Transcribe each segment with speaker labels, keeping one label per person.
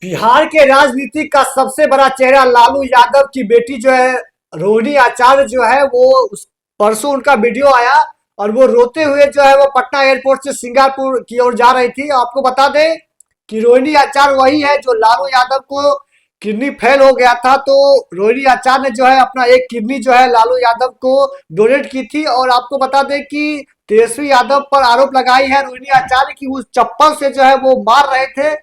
Speaker 1: बिहार के राजनीति का सबसे बड़ा चेहरा लालू यादव की बेटी जो है रोहिणी आचार्य जो है वो परसों उनका वीडियो आया और वो रोते हुए जो है वो पटना एयरपोर्ट से सिंगापुर की ओर जा रही थी। आपको बता दें कि रोहिणी आचार्य वही है जो लालू यादव को किडनी फेल हो गया था, तो रोहिणी आचार्य ने जो है अपना एक किडनी जो है लालू यादव को डोनेट की थी। और आपको बता दें कि तेजस्वी यादव पर आरोप लगाई है रोहिणी आचार्य की उस चप्पल से जो है वो मार रहे थे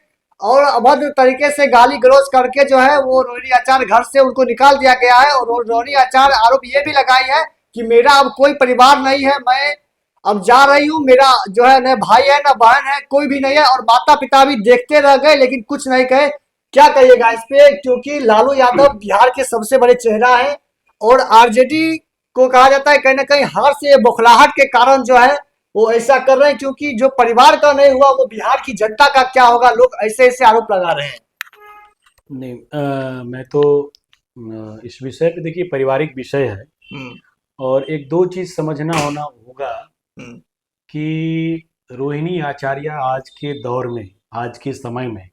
Speaker 1: और अभद्र तरीके से गाली गलौज करके जो है वो रोहिणी आचार्य घर से उनको निकाल दिया गया है। और रोहिणी आचार्य आरोप ये भी लगाई है कि मेरा अब कोई परिवार नहीं है, मैं अब जा रही हूँ, मेरा जो है न भाई है न बहन है, कोई भी नहीं है। और माता पिता भी देखते रह गए लेकिन कुछ नहीं कहे। क्या कहिएगा इस पे, क्योंकि लालू यादव बिहार के सबसे बड़े चेहरा है और आरजेडी को कहा जाता है कहीं ना कहीं हार से बौखलाहट के कारण जो है वो ऐसा कर रहे हैं, क्योंकि जो परिवार का नहीं हुआ वो बिहार की जनता का क्या होगा, लोग ऐसे ऐसे आरोप लगा रहे हैं।
Speaker 2: नहीं, मैं तो इस विषय पे, देखिए, पारिवारिक विषय है और एक दो चीज समझना होना होगा कि रोहिणी आचार्य आज के दौर में, आज के समय में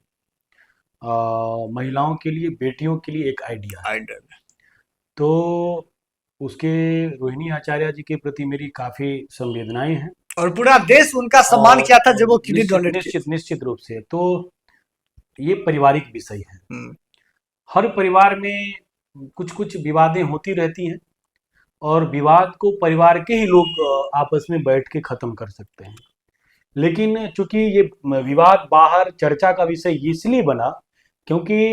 Speaker 2: महिलाओं के लिए, बेटियों के लिए एक आइडिया है। तो उसके, रोहिणी आचार्य जी के प्रति मेरी काफी संवेदनाएं हैं
Speaker 1: और पूरा देश उनका सम्मान किया था जब वो किडनी डोनेट
Speaker 2: निश्चित निश्चित रूप से। तो ये पारिवारिक विषय है। हर परिवार में कुछ कुछ विवादें होती रहती हैं और विवाद को परिवार के ही लोग आपस में बैठ के खत्म कर सकते हैं। लेकिन चूंकि ये विवाद बाहर चर्चा का विषय इसलिए बना क्योंकि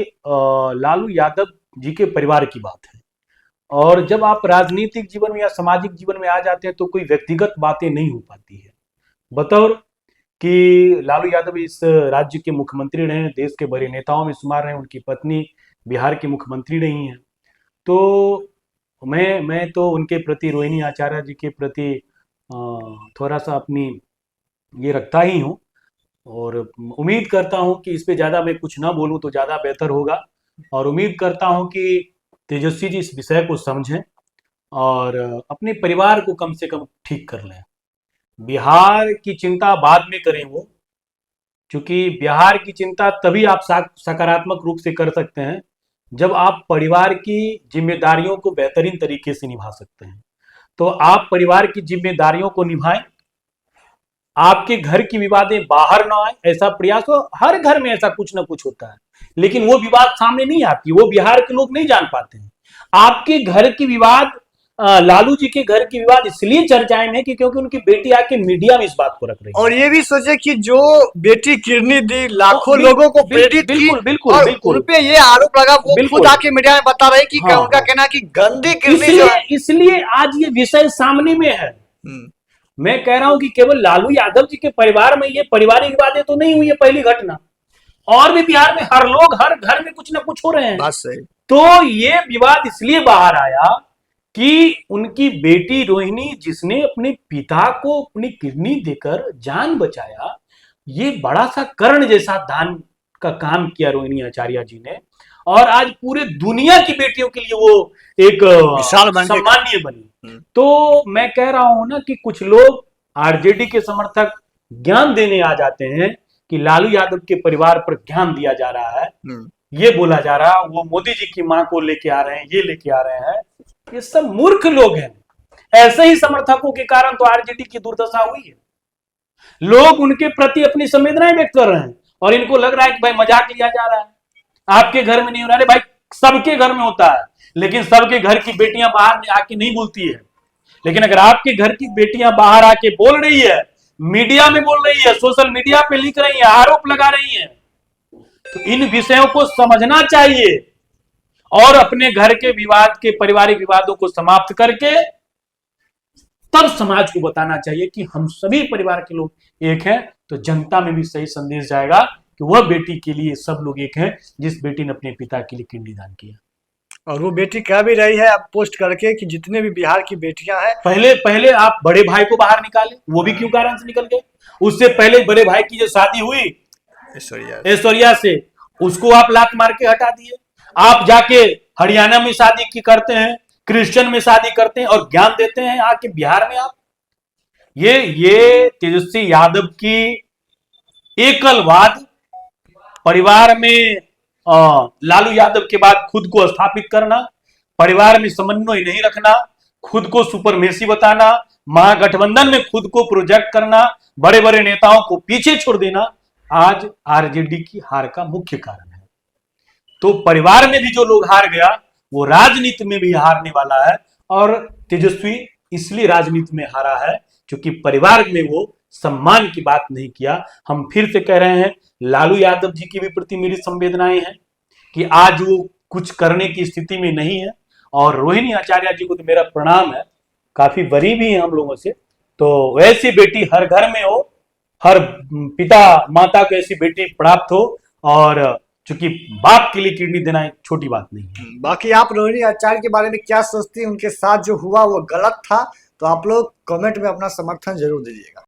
Speaker 2: लालू यादव जी के परिवार की बात है। और जब आप राजनीतिक जीवन में या सामाजिक जीवन में आ जाते हैं तो कोई व्यक्तिगत बातें नहीं हो पाती है। बतौर कि लालू यादव इस राज्य के मुख्यमंत्री रहे हैं, देश के बड़े नेताओं में शुमार रहे हैं, उनकी पत्नी बिहार की मुख्यमंत्री रही हैं, तो मैं तो उनके प्रति, रोहिणी आचार्य जी के प्रति थोड़ा सा अपनी ये रखता ही हूँ और उम्मीद करता हूँ कि इस पे ज़्यादा मैं कुछ ना बोलूँ तो ज़्यादा बेहतर होगा। और उम्मीद करता हूँ कि तेजस्वी जी इस विषय को समझें और अपने परिवार को कम से कम ठीक कर लें। बिहार की चिंता बाद में करें वो, क्योंकि बिहार की चिंता तभी आप सकारात्मक रूप से कर सकते हैं जब आप परिवार की जिम्मेदारियों को बेहतरीन तरीके से निभा सकते हैं। तो आप परिवार की जिम्मेदारियों को निभाएं, आपके घर की विवादें बाहर ना आए, ऐसा प्रयास हो। हर घर में ऐसा कुछ ना कुछ होता है लेकिन वो विवाद सामने नहीं आती, वो बिहार के लोग नहीं जान पाते हैं। आपके घर की विवाद, लालू जी के घर की विवाद इसलिए चर्चाएं में क्योंकि उनकी बेटी आके मीडिया में इस बात को रख रही है।
Speaker 1: और ये भी सोचे कि जो बेटी किडनी दी, लाखों लोगों को प्रेरित की,
Speaker 2: बिल्कुल बिल्कुल
Speaker 1: उन पे ये आरोप लगा, वो खुद आके मीडिया में बता रहे कि उनका कहना है कि गंदी किडनी जो है।
Speaker 2: इसलिए आज ये विषय सामने में है। मैं कह रहा हूं कि केवल लालू यादव जी के परिवार में ये पारिवारिक विवादें तो नहीं हुई है पहली घटना, और भी बिहार में हर लोग, हर घर में कुछ ना कुछ हो रहे हैं।
Speaker 1: बात सही।
Speaker 2: तो ये विवाद इसलिए बाहर आया कि उनकी बेटी रोहिणी, जिसने अपने पिता को अपनी किडनी देकर जान बचाया, ये बड़ा सा कर्ण जैसा दान का काम किया रोहिणी आचार्य जी ने, और आज पूरे दुनिया की बेटियों के लिए वो एक सम्मानीय बनी। तो मैं कह रहा हूं ना कि कुछ लोग, आरजेडी के समर्थक, ज्ञान देने आ जाते हैं कि लालू यादव के परिवार पर ध्यान दिया जा रहा है, ये बोला जा रहा है, वो मोदी जी की मां को लेके आ रहे हैं, ये लेके आ रहे हैं। ये सब मूर्ख लोग हैं। ऐसे ही समर्थकों के कारण तो आरजेडी की दुर्दशा हुई है। लोग उनके प्रति अपनी संवेदनाएं व्यक्त कर रहे हैं और इनको लग रहा है कि भाई मजाक लिया जा रहा है, आपके घर में नहीं हो रहा है। भाई सबके घर में होता है लेकिन सबके घर की बेटियां बाहर आके नहीं बोलती है। लेकिन अगर आपके घर की बेटियां बाहर आके बोल रही है, मीडिया में बोल रही है, सोशल मीडिया पे लिख रही है, आरोप लगा रही है, तो इन विषयों को समझना चाहिए और अपने घर के विवाद के, पारिवारिक विवादों को समाप्त करके तब समाज को बताना चाहिए कि हम सभी परिवार के लोग एक हैं। तो जनता में भी सही संदेश जाएगा कि वह बेटी के लिए सब लोग एक हैं जिस बेटी ने अपने पिता के लिए किडनी दान किया।
Speaker 1: और वो बेटी कह भी रही है आप पोस्ट करके कि जितने भी बिहार की बेटियां हैं,
Speaker 2: पहले आप बड़े भाई को बाहर निकाले, वो भी क्यों कारण से निकल गए? उससे पहले बड़े भाई की जो शादी हुई ऐश्वर्या से, उसको आप लात मार के हटा दिए। आप जाके हरियाणा में शादी की करते हैं, क्रिश्चियन में शादी करते हैं और ज्ञान देते हैं आके बिहार में आप। ये तेजस्वी यादव की एकलवाद, परिवार में लालू यादव के बाद खुद को स्थापित करना, परिवार में समन्वय नहीं रखना, खुद को सुपरमेसी बताना, महागठबंधन में खुद को प्रोजेक्ट करना, बड़े बड़े नेताओं को पीछे छोड़ देना आज आरजेडी की हार का मुख्य कारण है। तो परिवार में भी जो लोग हार गया वो राजनीति में भी हारने वाला है, और तेजस्वी इसलिए राजनीति में हारा है क्योंकि परिवार में वो सम्मान की बात नहीं किया। हम फिर से कह रहे हैं, लालू यादव जी की भी प्रति मेरी संवेदनाएं हैं कि आज वो कुछ करने की स्थिति में नहीं है, और रोहिणी आचार्य जी को तो मेरा प्रणाम है, काफी बड़ी भी है हम लोगों से। तो वैसी बेटी हर घर में हो, हर पिता माता को ऐसी बेटी प्राप्त हो, और चूंकि बाप के लिए किडनी देना एक छोटी बात नहीं है।
Speaker 1: बाकी आप रोहिणी आचार्य के बारे में क्या सोचती हैं? उनके साथ जो हुआ वो गलत था? तो आप लोग कमेंट में अपना समर्थन जरूर दीजिएगा।